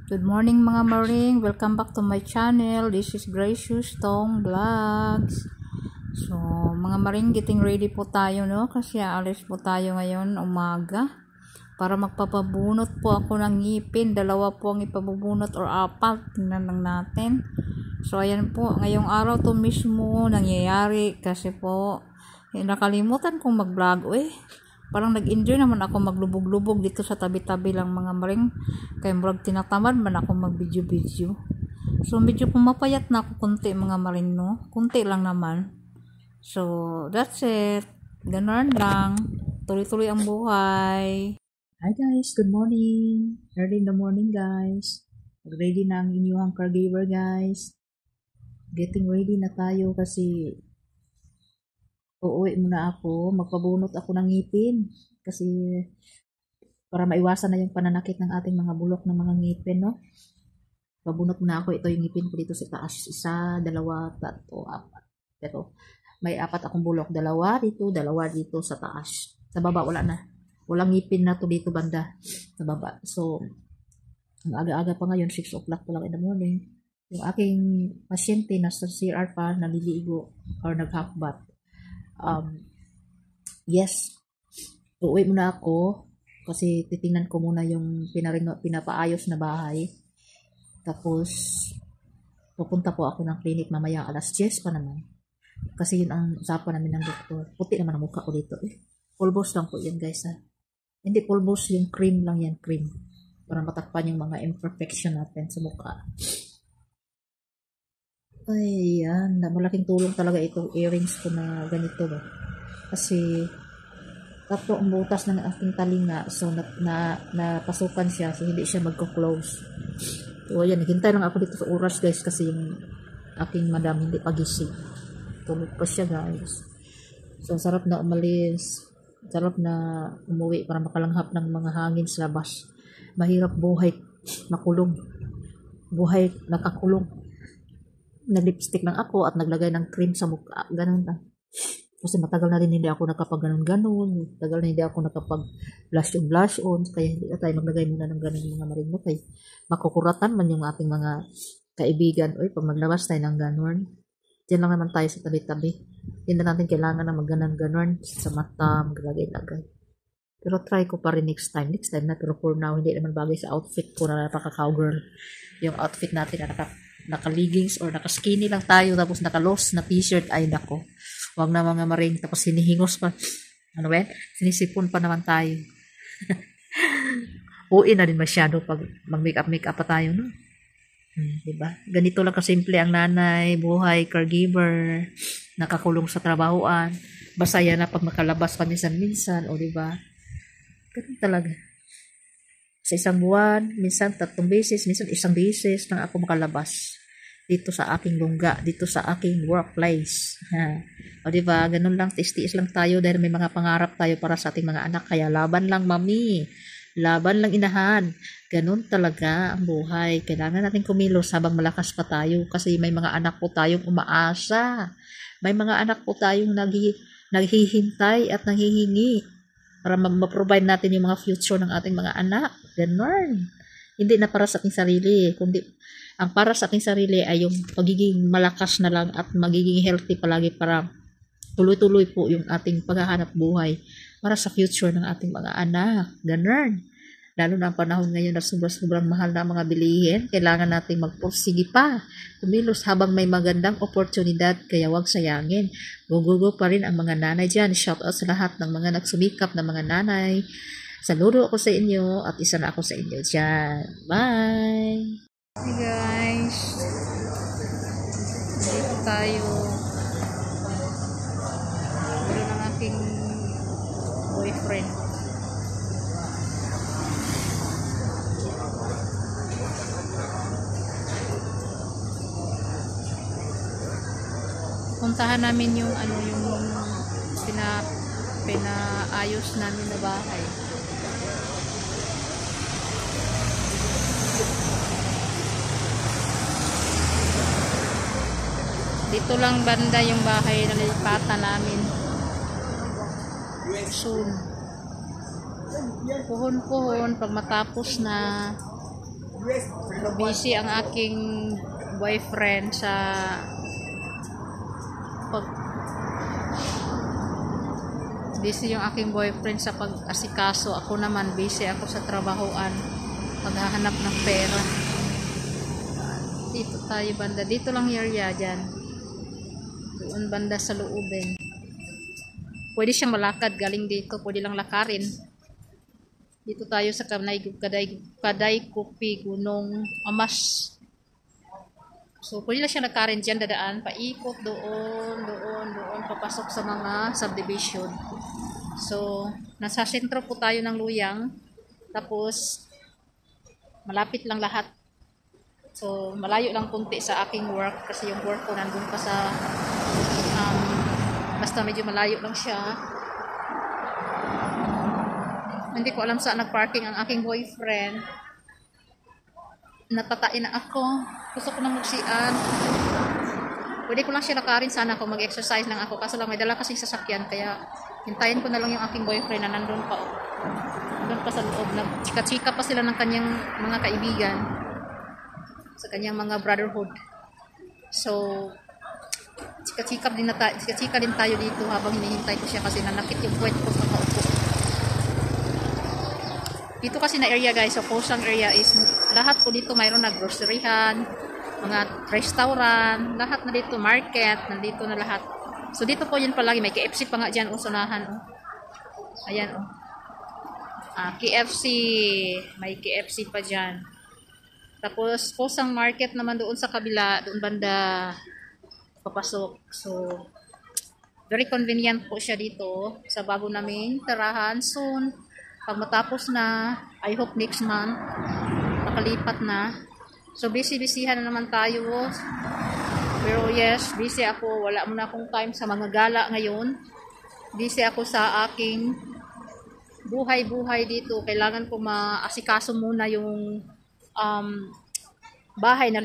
Good morning mga maring, welcome back to my channel. This is Gracious Tong Vlogs. So mga maring, getting ready po tayo, no, kasi alis po tayo ngayon umaga para magpapabunot po ako ng ngipin. Dalawa po ang ipabubunot or apat, tingnan lang natin. So ayan po, ngayong araw to mismo nangyayari kasi po nakalimutan kong mag vlog parang nag-enjoy naman ako maglubog-lubog dito sa tabi-tabi lang mga maring, kaya murag tinatamad man ako mag-video-video. So medyo pumapayat na ako konti mga maring, no, konti lang naman. So that's it, ganun lang, tuloy-tuloy ang buhay. Hi guys, good morning, early in the morning guys. Ready na ang inyong caregiver guys, getting ready na tayo kasi uuwi muna ako, magpabunot ako ng ngipin kasi para maiwasan na yung pananakit ng ating mga bulok ng mga ngipin, no. Pabunot muna ako. Ito yung ngipin ko dito sa taas, 1, 2, 3, 4. Pero may 4 akong bulok, 2 dito sa taas. Sa baba wala na, walang ngipin na to dito banda sa baba. So ang aga-aga pa ngayon, 6 o'clock pa lang in the morning. Yung aking pasyente nasa CR pa, naliligo or nag-half bath. Yes, uuwi muna ako kasi titingnan ko muna yung pinapaayos na bahay. Tapos pupunta po ako ng clinic mamaya alas 10 pa naman kasi yun ang usapan namin ng doktor. Puti naman ang mukha ko dito pulbos lang po yan guys, ha. Hindi pulbos, yung cream lang yan, cream, para matakpan yung mga imperfection natin sa mukha. Ay, yan. Malaking tulong talaga itong earrings ko na ganito ba. Kasi 3 ang butas ng aking talinga. So, napasukan siya. So, hindi siya magko-close. So, ayan. Naghintay lang ako dito sa oras guys kasi yung aking madam hindi pagising. Tulog pa siya guys. So, sarap na umalis. Sarap na umuwi para makalanghap ng mga hangin sa labas. Mahirap buhay makulong. Buhay nakakulong. Nag-lipstick lang ako at naglagay ng cream sa mukha. Ganun lang. Kasi matagal na rin hindi ako nakapag-ganon-ganon. Matagal na hindi ako nakapag-blush on. Kaya hindi na tayo maglagay muna ng ganon mga marinok. Kaya makukuratan man yung ating mga kaibigan. Pag maglabas tayo ng ganon, diyan lang naman tayo sa tabi-tabi. Hindi na natin kailangan na mag-ganon-ganon sa mata, maglagay-lagay. Pero try ko pa rin next time. Next time na. Pero for now, hindi naman bagay sa outfit ko na napaka-cowgirl. Yung outfit natin na naka-leggings or naka-skinny lang tayo tapos naka-loss na t-shirt, ay nako. Wag na mga maring, tapos sinihingos pa. Ano ba? Sinisipon pa naman tayo. Uwi na din masyado pag mag-makeup pa tayo, no? Diba? Ganito lang kasimple ang nanay, buhay, caregiver, nakakulong sa trabahoan. Basaya na pag makalabas pa minsan-minsan, o diba? Ganun talaga. Sa isang buwan, minsan 3 beses, minsan 1 beses lang ako makalabas dito sa aking lungga, dito sa aking workplace. O diba, ganun lang, tiis lang tayo dahil may mga pangarap tayo para sa ating mga anak. Kaya laban lang mami, laban lang inahan. Ganun talaga ang buhay. Kailangan natin kumilos habang malakas pa tayo kasi may mga anak po tayong umaasa. May mga anak po tayong naghihintay at nanghihingi para ma-provide natin yung mga future ng ating mga anak. Ganun. Hindi na para sa ating sarili, kundi ang para sa ating sarili ay yung pagiging malakas na lang at magiging healthy palagi para tuloy-tuloy po yung ating paghahanap buhay para sa future ng ating mga anak. Ganun. Lalo na ang panahon ngayon na sobrang mahal na mga bilihin, kailangan nating magpursige pa. Kumilos habang may magandang oportunidad, kaya wag sayangin. Go pa rin ang mga nanay dyan. Shout out sa lahat ng mga nagsumikap na mga nanay. Saludo ako sa inyo at isa na ako sa inyo dyan. Bye! Hey guys! Dito tayo. Wala ng aking boyfriend. Puntahan namin yung pinaayos namin na bahay. Dito lang banda yung bahay na nilipatan namin. Soon. Puhon-puhon pag matapos na busy ang aking boyfriend sa pag busy yung aking boyfriend sa pag-asikaso. Ako naman busy ako sa trabahoan, maghahanap ng pera. Dito tayo banda, dito lang area dyan, doon banda sa loobin. Pwede siyang malakad galing dito, pwede lang lakarin. Dito tayo sa Kaday Kupi, Gunong Amas. So, pwede lang siya nagkarin dyan, dadaan, paikot, doon, papasok sa mga subdivision. So, nasa sentro po tayo ng Luyang, tapos, malapit lang lahat. So, malayo lang kunti sa aking work, kasi yung work ko nandun pa sa, basta medyo malayo lang siya. Hindi ko alam saan nagparking ang aking boyfriend. Natatain na ako. Gusto ko na magsian. Pwede ko lang siya lakarin sana ako. Mag-exercise lang ako. Kaso lang may dala kasing sasakyan. Kaya hintayin ko na lang yung aking boyfriend na nandun pa. Nandun pa sa loob. Chika-chika pa sila ng kanyang mga kaibigan. Sa kanyang mga brotherhood. So, chika-chika din tayo dito habang hinihintay ko siya kasi nanakit yung puwet ko sa kaupo. Dito kasi na area guys, so Kusang area is lahat po dito mayroon na groceryhan, mga restaurant, lahat na dito, market, nandito na lahat. So dito po yun palagi, may KFC pa nga dyan, usunahan. Ayan KFC, may KFC pa dyan. Tapos Kusang market naman doon sa kabila, doon banda papasok. So very convenient po siya dito sa bago naming tirahan soon. Pag matapos na, I hope next month, nakalipat na. So, busy-busyhan na naman tayo. Pero yes, busy ako. Wala muna akong time sa mga gala ngayon. Busy ako sa aking buhay-buhay dito. Kailangan ko maasikaso muna yung bahay na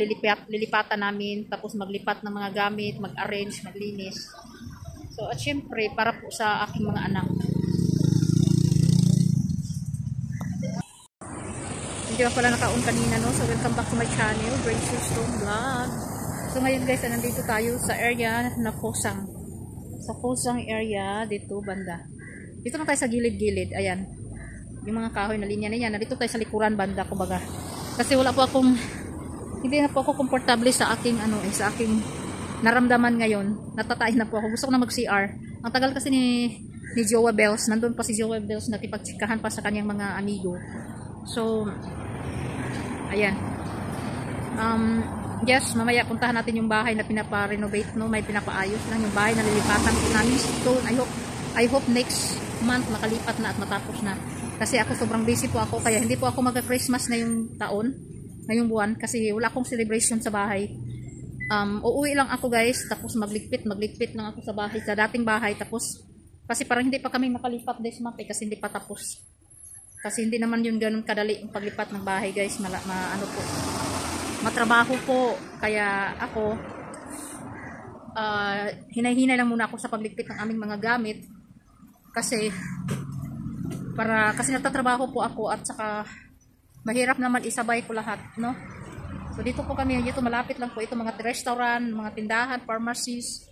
lilipatan namin. Tapos maglipat ng mga gamit, mag-arrange, maglinis. So, at syempre, para po sa aking mga anak. Hindi pa pala naka-on kanina, no? So, welcome back to my channel, Gracious Stone Vlog. So, ngayon guys, nandito tayo sa area na Kusang. Sa Kusang area, dito, banda. Dito na tayo sa gilid-gilid, ayan. Yung mga kahoy na linya na yan, nandito tayo sa likuran, banda, kumbaga. Kasi wala po akong, hindi na po ako komportable sa aking, sa aking naramdaman ngayon. Natatayin na po ako. Gusto ko na mag-CR. Ang tagal kasi ni Jowa Bells, nandun pa si Jowa Bells, nakipagtsikahan pa sa kanyang mga amigo. So, ayan. Yes, mamaya puntahan natin yung bahay na pinapa-renovate, no? May pinapaayos lang yung bahay na lilipatan ko namin. So, I hope next month makalipat na at matapos na. Kasi ako sobrang busy po ako, kaya hindi po ako mag-Christmas ngayong taon, ngayong buwan, kasi wala akong celebration sa bahay. Uuwi lang ako guys, tapos magligpit lang ako sa bahay, sa dating bahay, tapos, kasi parang hindi pa kami makalipat this month, kasi hindi pa tapos. Kasi hindi naman yun ganun kadali yung paglipat ng bahay guys, matrabaho po, kaya ako hinay-hinay lang muna ako sa pagligpit ng aming mga gamit kasi natatrabaho po ako at saka mahirap naman isabay ko lahat, no? So dito po kami, dito malapit lang po ito, mga restaurant, mga tindahan, pharmacies,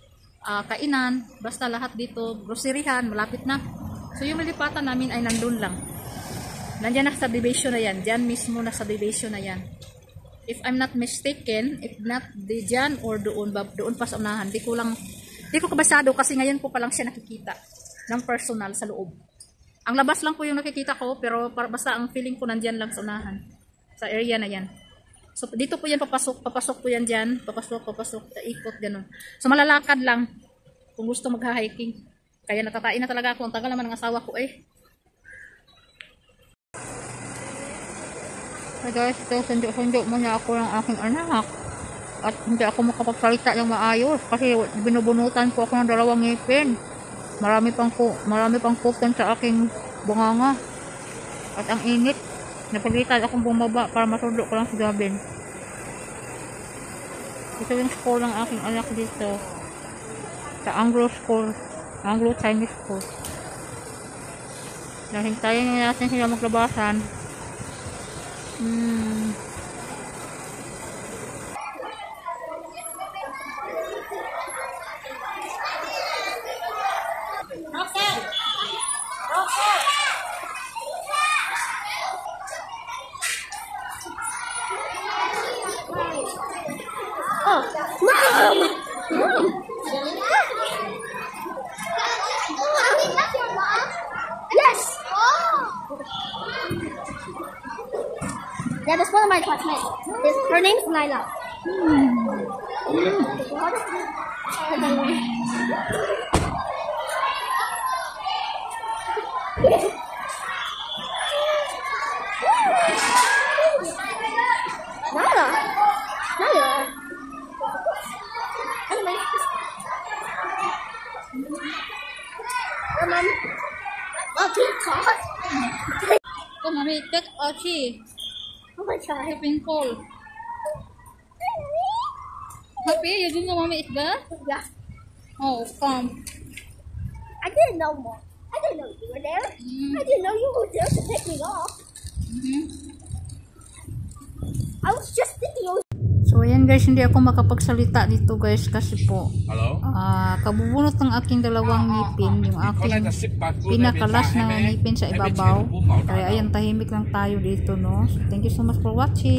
kainan, basta lahat dito, groceryhan, malapit na. So yung malipatan namin ay nandun lang. Nandiyan na subdivision na yan. Diyan mismo na subdivision na yan. If I'm not mistaken, if not diyan or doon pa sa unahan. Di ko kabasado kasi ngayon po pa lang siya nakikita ng personal sa loob. Ang labas lang po yung nakikita ko, pero basta ang feeling ko nandiyan lang sa unahan. Sa area na yan. So dito po yan papasok po yan diyan, papasok, ikot ganun. So malalakad lang kung gusto mag-hiking. Kaya natatain na talaga ako. Ang tagal naman ng asawa ko eh. Hey guys, sundo muna ako ng aking anak at hindi ako makapagsalita ng maayos kasi binubunutan ko ako ng 2 ngipin. Marami pang kupan sa aking bunganga at ang init. Napagalitan akong bumaba para masundo ko lang si Gavin. Ito yung school ng aking anak dito sa Anglo Chinese School. Nahintayin natin sila maglabasan. Oh, yes. Yeah, that's one of my classmates. Her name's Nyla. Nyla. Nyla. Oh, mommy, take Archie. Oh my god. Having cold. Happy? You didn't know mommy is there? Yeah. Oh, come. I didn't know more. I didn't know you were there. I didn't know you were there to pick me off. I was just thinking it was. So, ayan guys, hindi ako makapagsalita dito guys kasi po Hello? kabubunot ng aking dalawang ngipin, yung aking pinakalas na ngipin sa ibabaw. Kaya ayan, tahimik lang tayo dito, no? So, thank you so much for watching.